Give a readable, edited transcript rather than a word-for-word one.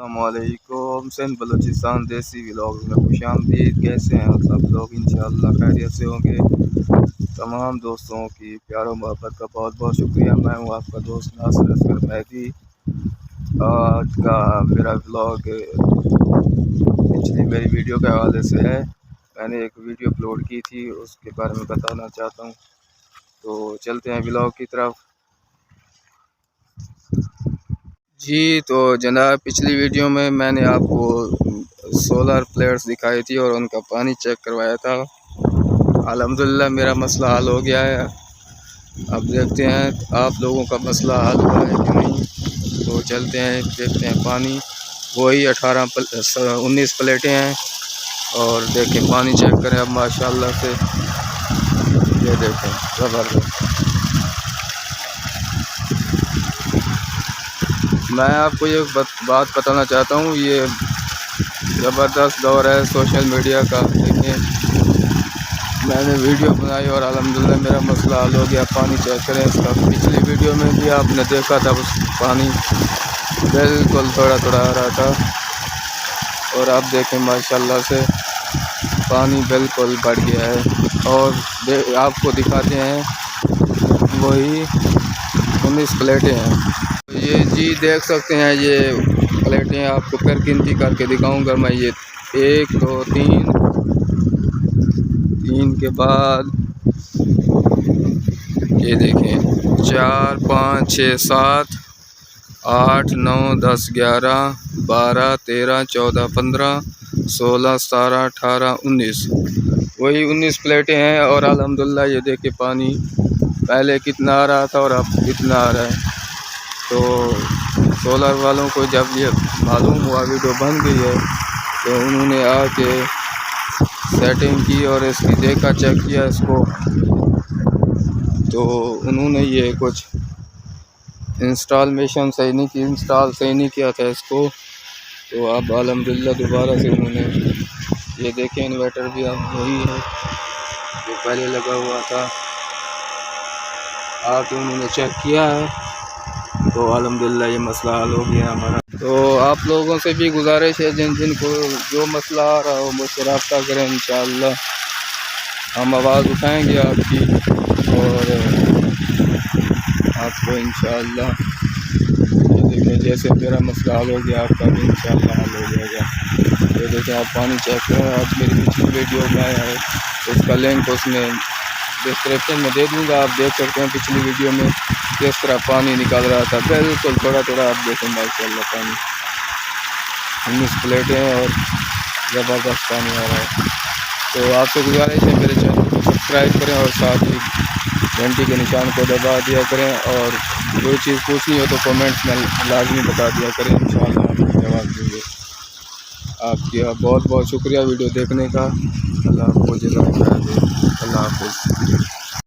अस्सलामुअलैकुम। सिंध बलूचिस्तान देसी व्लॉग में खुशामदीद। कैसे हैं आप सब लोग? इंशाअल्लाह खैरियत से होंगे। तमाम दोस्तों की प्यार मोहब्बत का बहुत बहुत शुक्रिया। मैं हूँ आपका दोस्त नासिर असगर मेहदी। आज का मेरा व्लॉग पिछली मेरी वीडियो के हवाले से है। मैंने एक वीडियो अपलोड की थी, उसके बारे में बताना चाहता हूँ। तो चलते हैं व्लॉग की तरफ। जी तो जनाब, पिछली वीडियो में मैंने आपको सोलर प्लेट्स दिखाई थी और उनका पानी चेक करवाया था। अल्हम्दुलिल्लाह मेरा मसला हल हो गया है। अब देखते हैं आप लोगों का मसला हल हुआ है कि नहीं। तो चलते हैं देखते हैं। पानी वही 19 प्लेटें हैं और देखें पानी चेक करें। अब माशाल्लाह से ये देखें ज़बरदस्त। मैं आपको ये बात बताना चाहता हूँ, ये ज़बरदस्त दौर है सोशल मीडिया का। देखिए मैंने वीडियो बनाई और अल्हम्दुलिल्लाह मेरा मसला हल हो गया। पानी चेक करें इसका। पिछली वीडियो में भी आपने देखा था, उस पानी बिल्कुल थोड़ा थोड़ा आ रहा था और अब देखें माशाल्लाह से पानी बिल्कुल बढ़ गया है। और आपको दिखाते हैं वही 19 प्लेटें हैं। ये जी देख सकते हैं, ये प्लेटें आपको फिर गिनती करके दिखाऊंगा मैं। ये 1 2 3 के बाद ये देखें 4 5 6 7 8 9 10 11 12 13 14 15 16 17 18 19 वही 19 प्लेटें हैं। और अल्हम्दुलिल्लाह ये देखिए पानी पहले कितना आ रहा था और अब कितना आ रहा है। तो सोलर वालों को जब ये मालूम हुआ वीडियो बन गई है तो उन्होंने आके सेटिंग की और इसकी देखा, चेक किया इसको। तो उन्होंने ये कुछ इंस्टॉल सही नहीं किया था इसको। तो अब अल्हम्दुलिल्लाह दोबारा से उन्होंने ये देखें इन्वर्टर भी अब वही है जो पहले लगा हुआ था। आके उन्होंने चेक किया है तो अल्हम्दुलिल्लाह ये मसला हल हो गया हमारा। तो आप लोगों से भी गुजारिश है, जिनको जो मसला आ रहा हो मुझसे रब्ता करें। इंशाअल्लाह हम आवाज़ उठाएंगे आपकी और आपको इंशाअल्लाह ये देखें जैसे मेरा मसला हल हो गया आपका भी इंशाअल्लाह हल हो जाएगा। ये देखें आप पानी चेक करें। आप मेरी पिछली वीडियो में है, उसका लिंक उसमें डिस्क्रिप्शन में दे दूंगा। आप देख सकते हैं पिछली वीडियो में किस तरह पानी निकल रहा था, बिल्कुल थोड़ा थोड़ा। आप देखें माशाल्लाह पानी 19 प्लेटें हैं और ज़बरदस्त पानी आ रहा है। तो आपसे गुजारिश है मेरे चैनल को सब्सक्राइब करें और साथ ही घंटी के निशान को दबा दिया करें। और कोई चीज़ पूछनी हो तो कमेंट्स में लाजमी बता दिया करें, इंशाअल्लाह हम जवाब देंगे। आपकी बहुत बहुत शुक्रिया वीडियो देखने का। अल्लाह आपको जज़ाए खैर दे। अल्लाह हाफ़िज़।